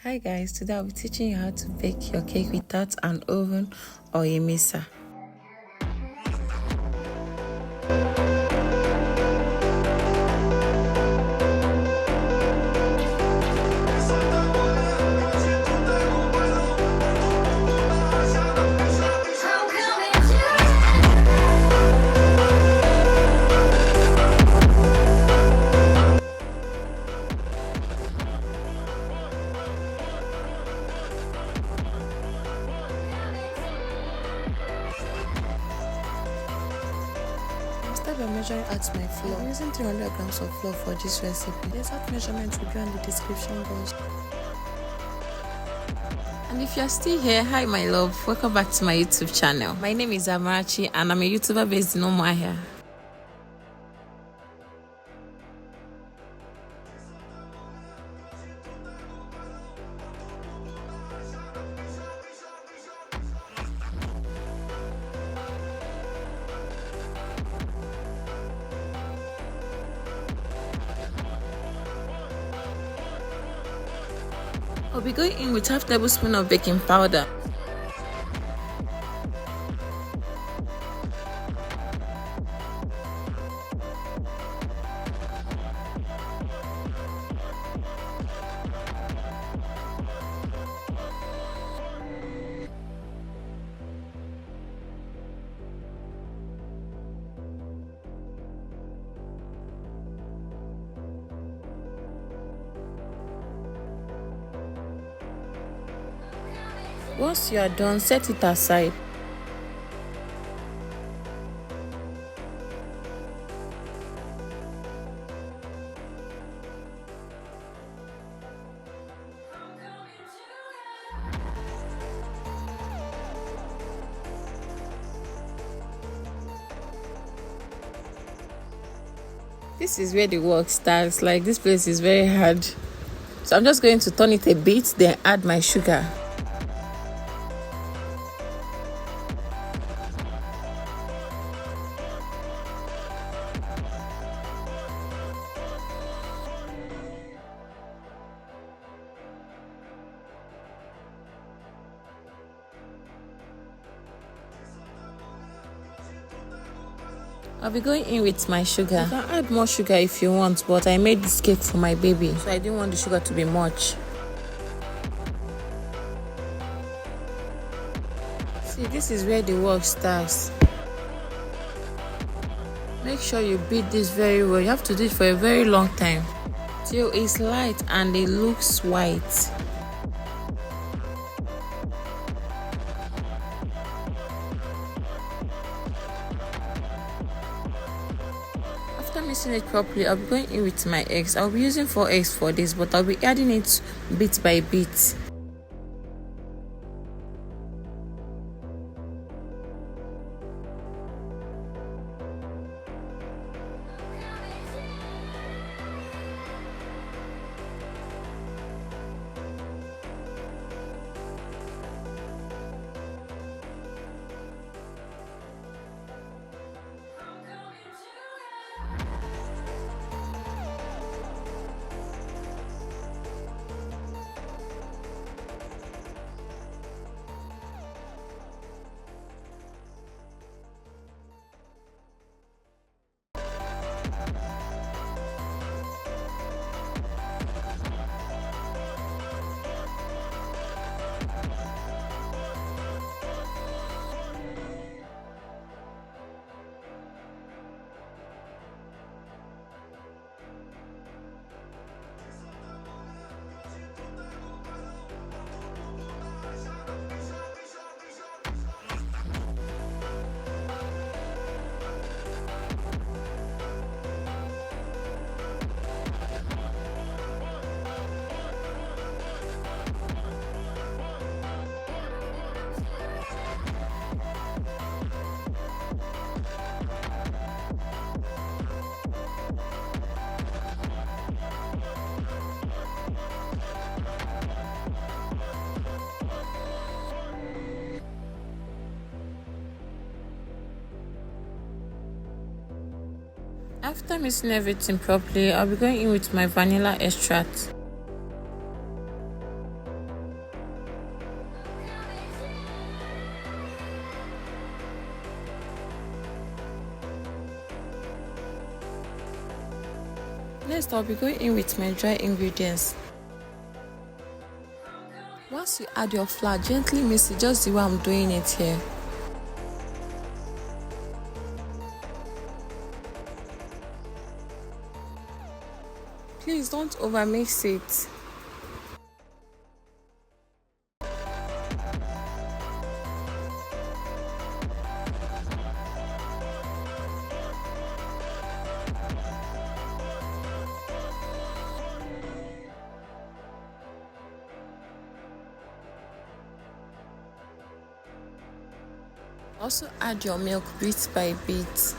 Hi guys, today I'll be teaching you how to bake your cake without an oven or a mixer. Start by measuring out my flour. I'm using 300 grams of flour for this recipe. The exact measurement will be on the description box. And if you're still here, hi my love, welcome back to my YouTube channel. My name is Amarachi and I'm a YouTuber based in Umuahia. I'll be going in with half tablespoon of baking powder. Once you are done, set it aside. This is where the work starts. Like, this place is very hard. So I'm just going to turn it a bit, then add my sugar. I'll be going in with my sugar. You can add more sugar if you want, but I made this cake for my baby, so I didn't want the sugar to be much. See, this is where the work starts. Make sure you beat this very well. You have to do it for a very long time till it's light and it looks white. After mixing it properly, I'll be going in with my eggs. I'll be using 4 eggs for this, but I'll be adding it bit by bit. After mixing everything properly, I'll be going in with my vanilla extract. Next, I'll be going in with my dry ingredients. Once you add your flour, gently mix it just the way I'm doing it here. Please don't overmix it. Also add your milk bit by bit.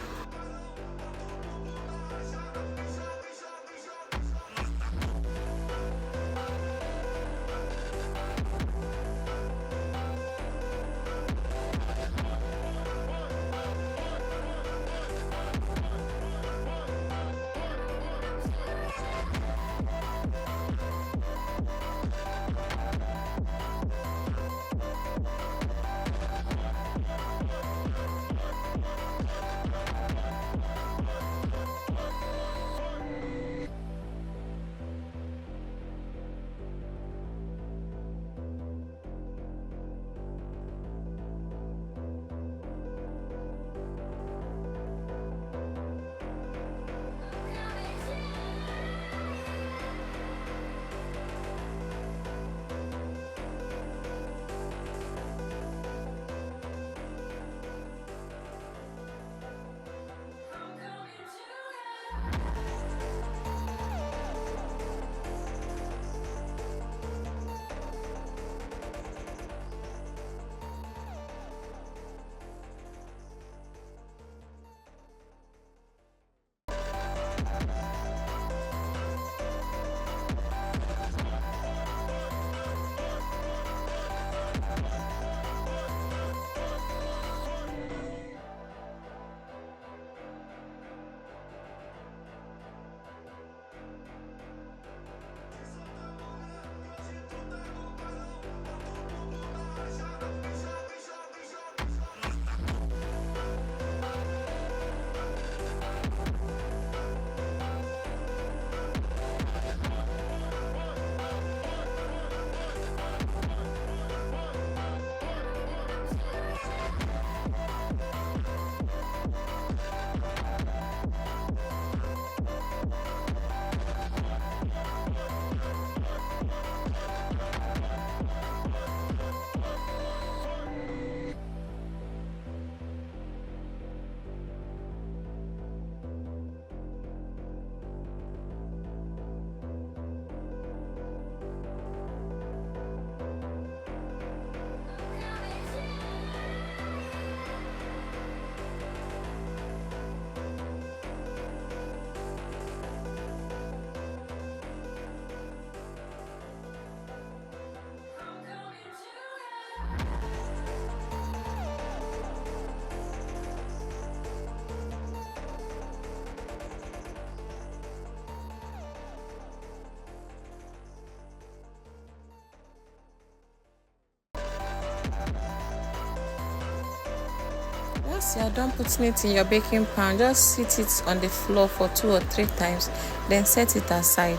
Once you are done putting it in your baking pan, just sit it on the floor for 2 or 3 times, then set it aside.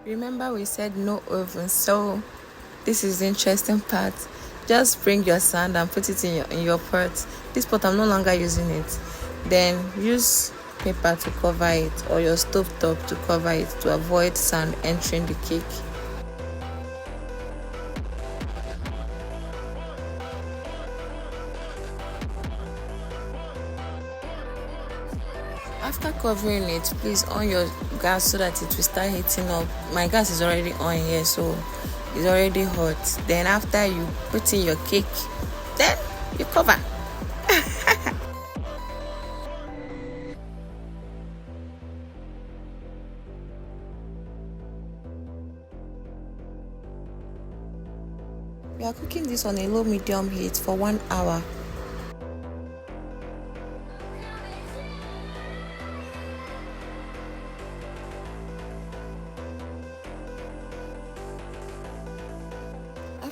Remember we said no oven, so this is the interesting part. Just bring your sand and put it in your pot. This pot I'm no longer using it. Then use paper to cover it or your stove top to cover it to avoid sand entering the cake. After covering it, please on your gas so that it will start heating up. My gas is already on here, so it's already hot. Then after you put in your cake, then you cover. We are cooking this on a low medium heat for 1 hour.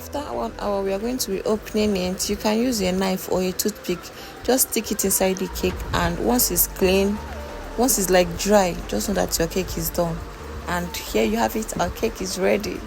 after 1 hour we are going to be opening it. You can use a knife or a toothpick, just stick it inside the cake, and once it's clean, once it's like dry, just know that your cake is done. And here you have it, our cake is ready.